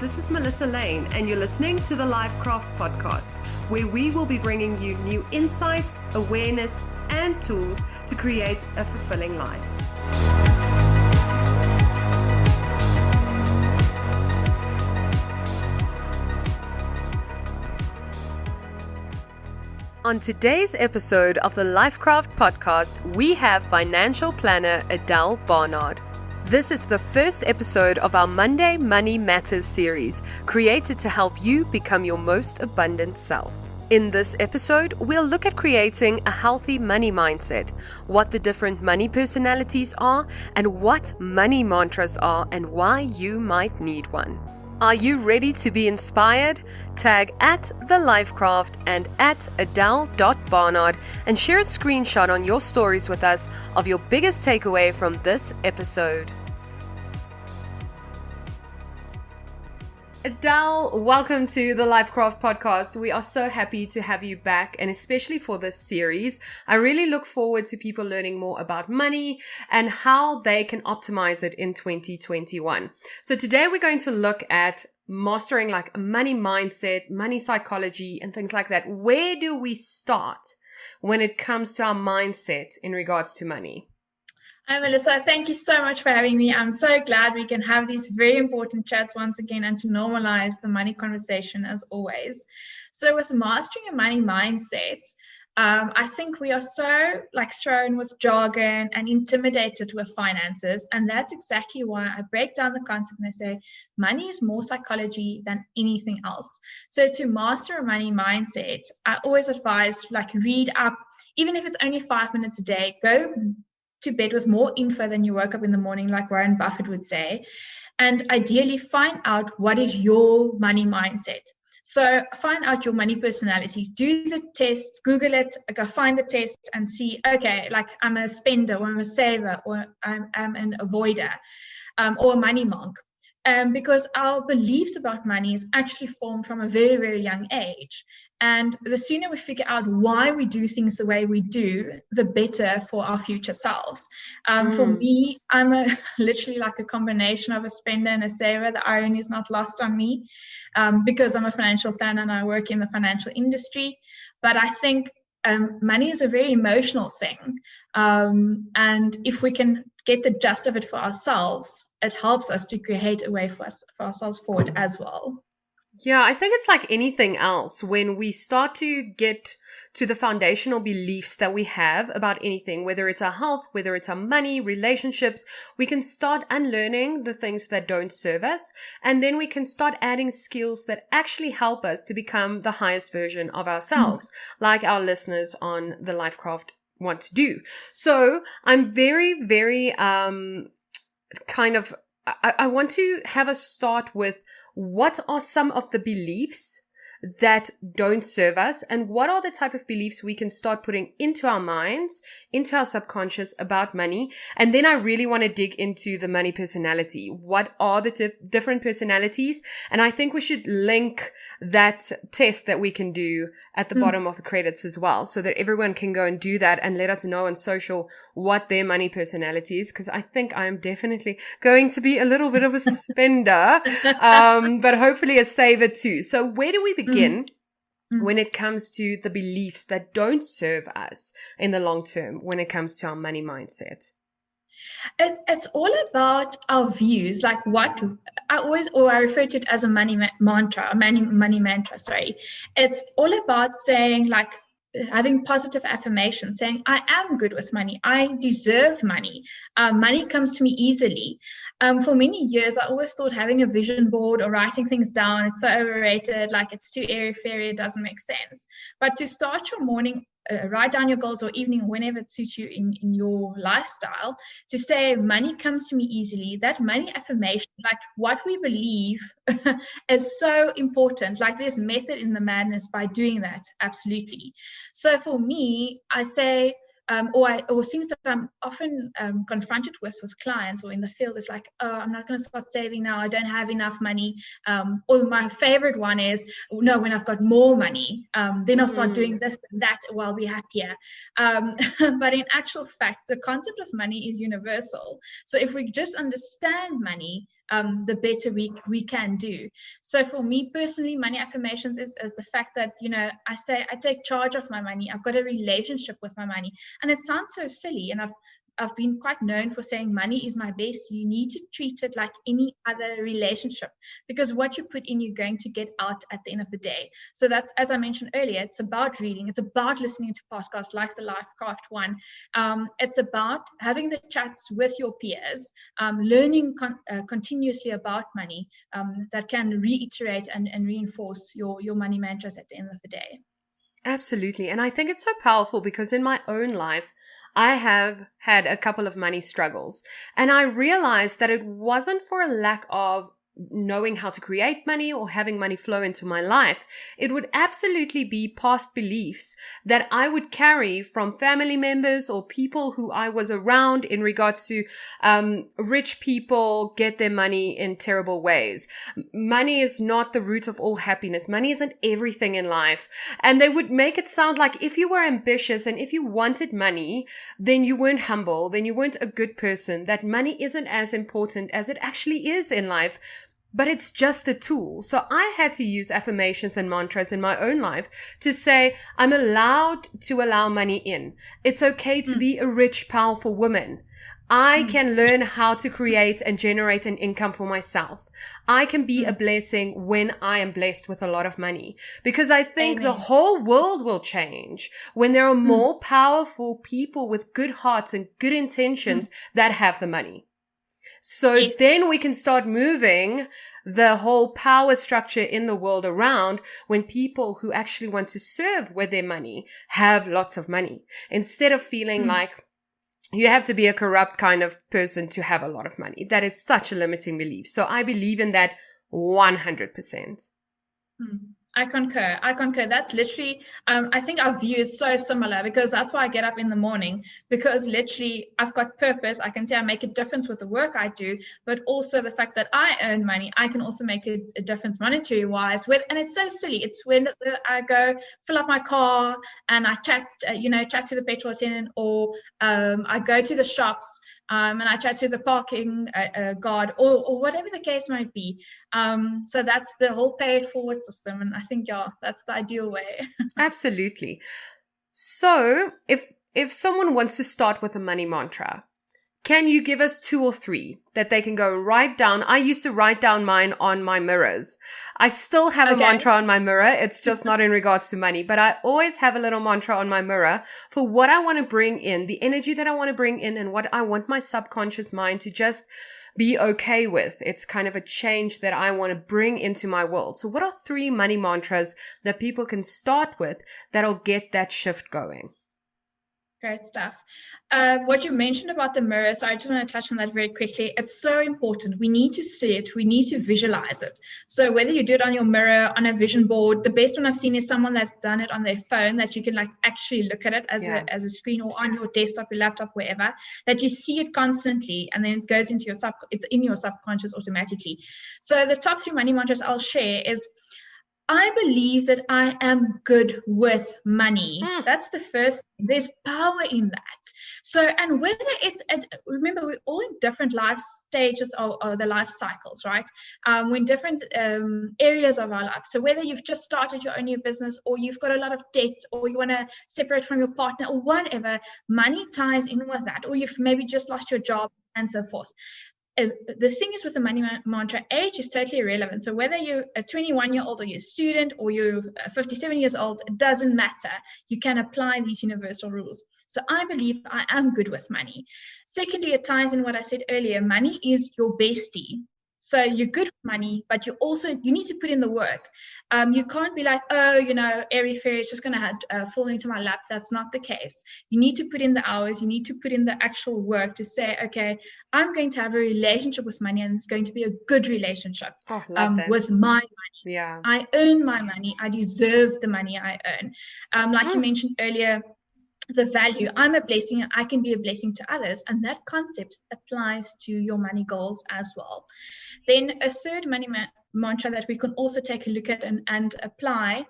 this is Melissa Lane, and you're listening to the LifeKraft podcast, where we will be bringing you new insights, awareness, and tools to create a fulfilling life. On today's episode of the LifeKraft podcast, we have financial planner Adele Barnard. This is the first episode of our Monday Money Matters series, created to help you become your most abundant self. In this episode, we'll look at creating a healthy money mindset, what the different money personalities are, and what money mantras are, and why you might need one. Are you ready to be inspired? Tag at the LifeKraft and at Adele.Barnard and share a screenshot on your stories with us of your biggest takeaway from this episode. Adele, welcome to the LifeKraft podcast. We are so happy to have you back, and especially for this series. I really look forward to people learning more about money and how they can optimize it in 2021. So today we're going to look at mastering like a money mindset, money psychology, and things like that. Where do we start when it comes to our mindset in regards to money? Hi, Melissa. Thank you so much for having me. I'm so glad we can have these very important chats once again and to normalize the money conversation as always. So with mastering a money mindset, I think we are so thrown with jargon and intimidated with finances. And that's exactly why I break down the concept and I say money is more psychology than anything else. So to master a money mindset, I always advise read up, even if it's only 5 minutes a day, go to bed with more info than you woke up in the morning, like Warren Buffett would say, and ideally find out what is your money mindset. So find out your money personalities, do the test, Google it, go find the test and see, okay, I'm a spender or I'm a saver or I'm an avoider or a money monk. Because our beliefs about money is actually formed from a very, very young age. And the sooner we figure out why we do things the way we do, the better for our future selves. For me, I'm literally a combination of a spender and a saver. The irony is not lost on me because I'm a financial planner and I work in the financial industry. But I think money is a very emotional thing. And if we can get the gist of it for ourselves, it helps us to create a way for ourselves forward as well. Yeah, I think it's like anything else. When we start to get to the foundational beliefs that we have about anything, whether it's our health, whether it's our money, relationships, we can start unlearning the things that don't serve us. And then we can start adding skills that actually help us to become the highest version of ourselves, like our listeners on the LifeKraft want to do. So I'm very, very, I want to have us start with what are some of the beliefs that don't serve us, and what are the type of beliefs we can start putting into our minds, into our subconscious about money. And then I really want to dig into the money personality. What are the different personalities? And I think we should link that test that we can do at the bottom of the credits as well, so that everyone can go and do that and let us know on social what their money personality is, because I think I'm definitely going to be a little bit of a spender, but hopefully a saver too. So where do we begin when it comes to the beliefs that don't serve us in the long term when it comes to our money mindset? It's all about our views, what I refer to it as a money mantra, sorry. It's all about saying having positive affirmations, saying I am good with money, I deserve money, money comes to me easily. For many years, I always thought having a vision board or writing things down, it's so overrated, it's too airy-fairy, it doesn't make sense. But to start your morning, write down your goals, or evening, whenever it suits you in your lifestyle, to say money comes to me easily. That money affirmation, what we believe is so important. There's method in the madness by doing that, absolutely. So for me, I say, or things that I'm often confronted with clients or in the field is oh, I'm not going to start saving now, I don't have enough money. Or my favorite one is, no, when I've got more money, then I'll start doing this and that, or I'll be happier. But in actual fact, the concept of money is universal. So if we just understand money, the better we can do. So for me personally, money affirmations is the fact that, I say I take charge of my money. I've got a relationship with my money. And it sounds so silly. And I've been quite known for saying money is my best. You need to treat it like any other relationship, because what you put in, you're going to get out at the end of the day. So that's, as I mentioned earlier, it's about reading. It's about listening to podcasts like the LifeKraft one. It's about having the chats with your peers, learning continuously about money that can reiterate and reinforce your money mantras at the end of the day. Absolutely. And I think it's so powerful because in my own life, I have had a couple of money struggles, and I realized that it wasn't for a lack of knowing how to create money or having money flow into my life. It would absolutely be past beliefs that I would carry from family members or people who I was around in regards to rich people get their money in terrible ways. Money is not the root of all happiness. Money isn't everything in life. And they would make it sound like if you were ambitious and if you wanted money, then you weren't humble, then you weren't a good person, that money isn't as important as it actually is in life. But it's just a tool. So I had to use affirmations and mantras in my own life to say, I'm allowed to allow money in. It's okay to be a rich, powerful woman. I can learn how to create and generate an income for myself. I can be a blessing when I am blessed with a lot of money, because I think the whole world will change when there are more powerful people with good hearts and good intentions that have the money. So then we can start moving the whole power structure in the world around when people who actually want to serve with their money have lots of money, instead of feeling like you have to be a corrupt kind of person to have a lot of money. That is such a limiting belief. So I believe in that 100%. I concur. That's literally, I think our view is so similar, because that's why I get up in the morning, because literally I've got purpose. I can say I make a difference with the work I do, but also the fact that I earn money, I can also make a difference monetary wise with, and it's so silly. It's when I go fill up my car and I chat to the petrol attendant, or I go to the shops and I chat to the parking guard, or whatever the case might be. So that's the whole pay it forward system. And I think, that's the ideal way. Absolutely. So if someone wants to start with a money mantra, can you give us 2 or 3 that they can go and write down? I used to write down mine on my mirrors. I still have a mantra on my mirror. It's just not in regards to money, but I always have a little mantra on my mirror for what I want to bring in, the energy that I want to bring in, and what I want my subconscious mind to just be okay with. It's kind of a change that I want to bring into my world. So what are 3 money mantras that people can start with that'll get that shift going? Great stuff. What you mentioned about the mirror, so I just want to touch on that very quickly. It's so important. We need to see it. We need to visualize it. So whether you do it on your mirror, on a vision board, the best one I've seen is someone that's done it on their phone, that you can actually look at it as a screen, or on your desktop, your laptop, wherever, that you see it constantly, and then it goes into it's in your subconscious automatically. So the top 3 money mantras I'll share is, I believe that I am good with money. That's the first. There's power in that. So, and whether it's, remember, we're all in different life stages of the life cycles, right? We're in different areas of our life. So whether you've just started your own new business, or you've got a lot of debt, or you want to separate from your partner, or whatever, money ties in with that, or you've maybe just lost your job, and so forth. The thing is with the money mantra, age is totally irrelevant. So whether you're a 21-year-old, or you're a student, or you're 57 years old, it doesn't matter. You can apply these universal rules. So I believe I am good with money. Secondly, it ties in what I said earlier. Money is your bestie. So you're good with money, but you need to put in the work. You can't be like, airy fairy, it's just going to fall into my lap. That's not the case. You need to put in the hours. You need to put in the actual work to say, okay, I'm going to have a relationship with money, and it's going to be a good relationship with my money. Yeah. I earn my money. I deserve the money I earn. Like you mentioned earlier, the value, I'm a blessing and I can be a blessing to others, and that concept applies to your money goals as well. Then a third money mantra that we can also take a look at and apply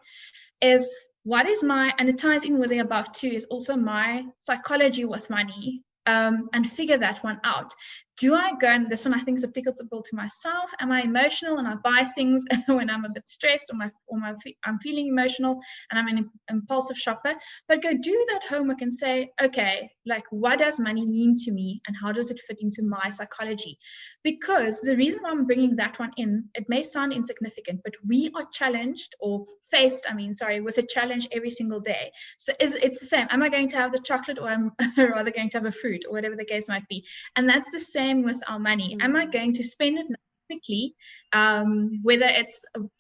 is, what is and it ties in with the above too, is also my psychology with money, and figure that one out. do I go, and this one I think is applicable to myself, am I emotional and I buy things when I'm a bit stressed I'm feeling emotional and I'm an impulsive shopper? But go do that homework and say, okay, like, what does money mean to me and how does it fit into my psychology? Because the reason why I'm bringing that one in, it may sound insignificant, but we are challenged or faced, with a challenge every single day. So it's the same. Am I going to have the chocolate, or am I rather going to have a fruit, or whatever the case might be? And that's the same with our money. Am I going to spend it quickly, whether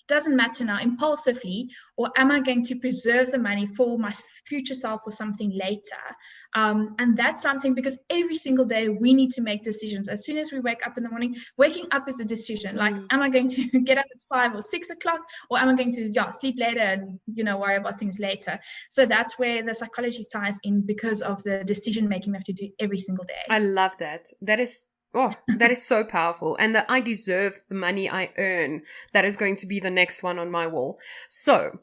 doesn't matter now, impulsively, or am I going to preserve the money for my future self or something later? And that's something, because every single day we need to make decisions. As soon as we wake up in the morning, waking up is a decision. Like, am I going to get up at 5 or 6 o'clock, or am I going to sleep later and worry about things later? So that's where the psychology ties in, because of the decision making we have to do every single day. I love that. That is so powerful. And that I deserve the money I earn. That is going to be the next one on my wall. So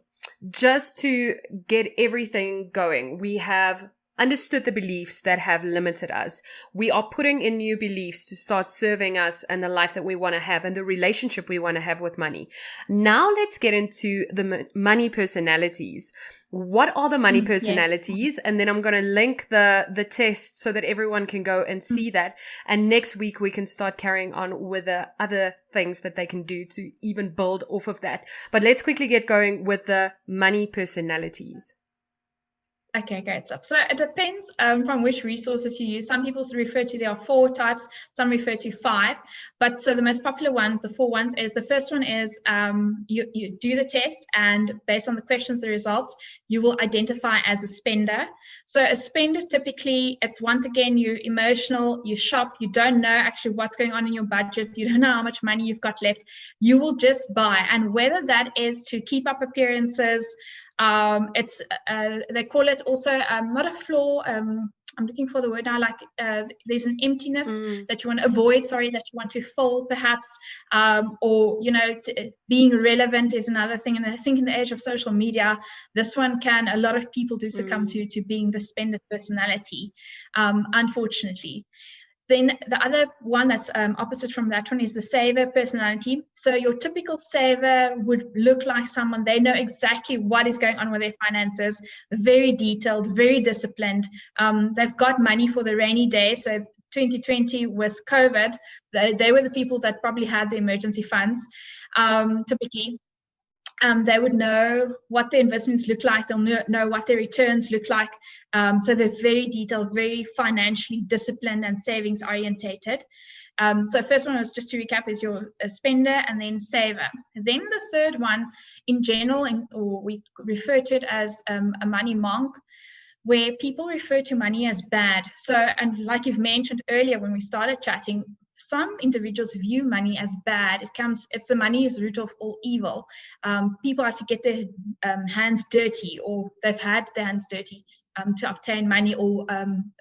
just to get everything going, we have understood the beliefs that have limited us. We are putting in new beliefs to start serving us and the life that we want to have and the relationship we want to have with money. Now let's get into the money personalities. What are the money personalities? Yes. And then I'm going to link the test so that everyone can go and see that. And next week we can start carrying on with the other things that they can do to even build off of that. But let's quickly get going with the money personalities. Okay, great stuff. So it depends from which resources you use. Some people refer to there are 4 types, some refer to 5. But so the most popular ones, the 4 ones, is the first one is you do the test, and based on the questions, the results, you will identify as a spender. So a spender, typically, it's once again, you're emotional, you shop, you don't know actually what's going on in your budget, you don't know how much money you've got left, you will just buy. And whether that is to keep up appearances, it's they call it also not a flaw. I'm looking for the word now. Like there's an emptiness that you want to avoid. That you want to fill, perhaps, or being relevant is another thing. And I think in the age of social media, this one a lot of people do succumb to being the spender personality, unfortunately. Then the other one that's opposite from that one is the saver personality. So your typical saver would look like someone, they know exactly what is going on with their finances, very detailed, very disciplined. They've got money for the rainy day. So 2020 with COVID, they were the people that probably had the emergency funds, typically. They would know what their investments look like. They'll know what their returns look like. So they're very detailed, very financially disciplined and savings orientated. So first one is, just to recap, is your spender and then saver. Then the third one, in general, or we refer to it as a money monk, where people refer to money as bad. So, and like you've mentioned earlier when we started chatting, some individuals view money as bad. It's the money is the root of all evil. People have to get their hands dirty, or they've had their hands dirty to obtain money or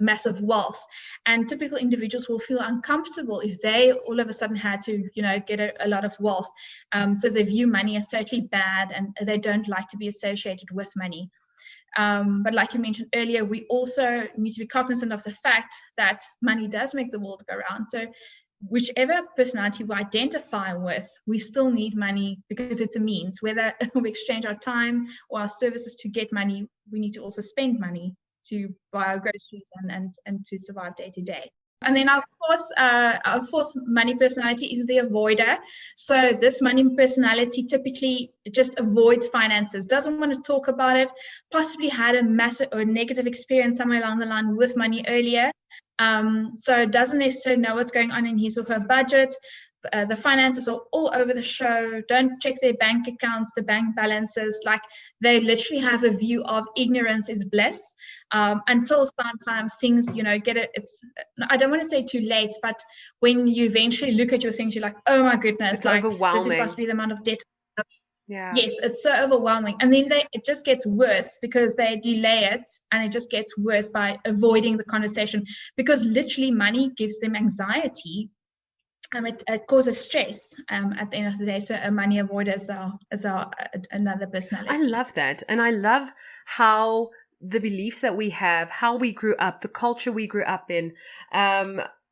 massive wealth. And typical individuals will feel uncomfortable if they all of a sudden had to, get a lot of wealth. So they view money as totally bad, and they don't like to be associated with money. But like you mentioned earlier, we also need to be cognizant of the fact that money does make the world go round. So whichever personality we identify with, we still need money because it's a means. Whether we exchange our time or our services to get money, we need to also spend money to buy our groceries and to survive day to day. And then our fourth money personality is the avoider. So this money personality typically just avoids finances, doesn't want to talk about it, possibly had a massive or negative experience somewhere along the line with money earlier. So doesn't necessarily know what's going on in his or her budget. The finances are all over the show, don't check their bank accounts, the bank balances. Like, they literally have a view of ignorance is bliss, until sometimes things, get it. I don't want to say too late, but when you eventually look at your things, you're like, oh my goodness, it's overwhelming. This is supposed to be the amount of debt. Yeah. Yes, it's so overwhelming. And then it just gets worse because they delay it, and it just gets worse by avoiding the conversation, because literally money gives them anxiety. It causes stress at the end of the day. So a money avoider is another personality. I love that. And I love how the beliefs that we have, how we grew up, the culture we grew up in,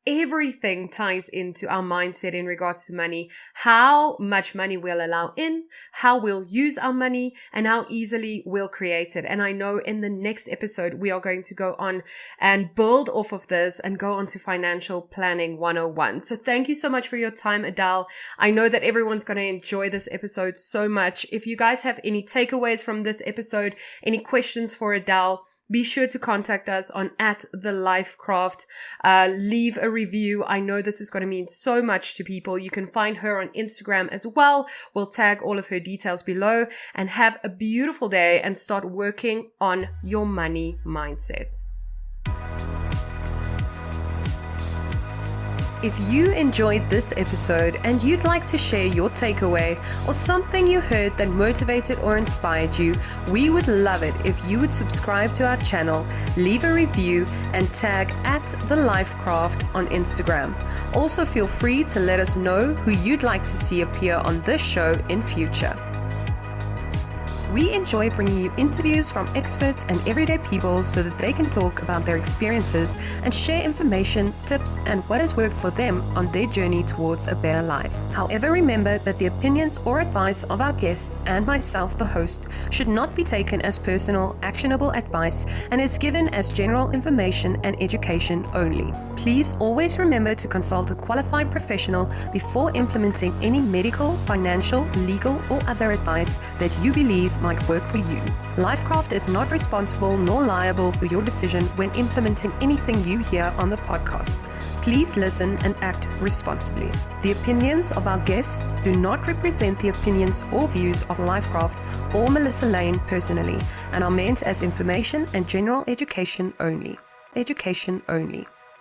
everything ties into our mindset in regards to money, how much money we'll allow in, how we'll use our money, and how easily we'll create it. And I know in the next episode, we are going to go on and build off of this and go on to financial planning 101. So thank you so much for your time, Adele. I know that everyone's going to enjoy this episode so much. If you guys have any takeaways from this episode, any questions for Adele, be sure to contact us on @TheLifeKraft. Leave a review. I know this is going to mean so much to people. You can find her on Instagram as well. We'll tag all of her details below, and have a beautiful day and start working on your money mindset. If you enjoyed this episode and you'd like to share your takeaway or something you heard that motivated or inspired you, we would love it if you would subscribe to our channel, leave a review, and tag @TheLifeKraft on Instagram. Also, feel free to let us know who you'd like to see appear on this show in future. We enjoy bringing you interviews from experts and everyday people so that they can talk about their experiences and share information, tips, and what has worked for them on their journey towards a better life. However, remember that the opinions or advice of our guests and myself, the host, should not be taken as personal, actionable advice and is given as general information and education only. Please always remember to consult a qualified professional before implementing any medical, financial, legal, or other advice that you believe might work for you. LifeKraft is not responsible nor liable for your decision when implementing anything you hear on the podcast. Please listen and act responsibly. The opinions of our guests do not represent the opinions or views of LifeKraft or Melissa Lane personally, and are meant as information and general education only. Education only.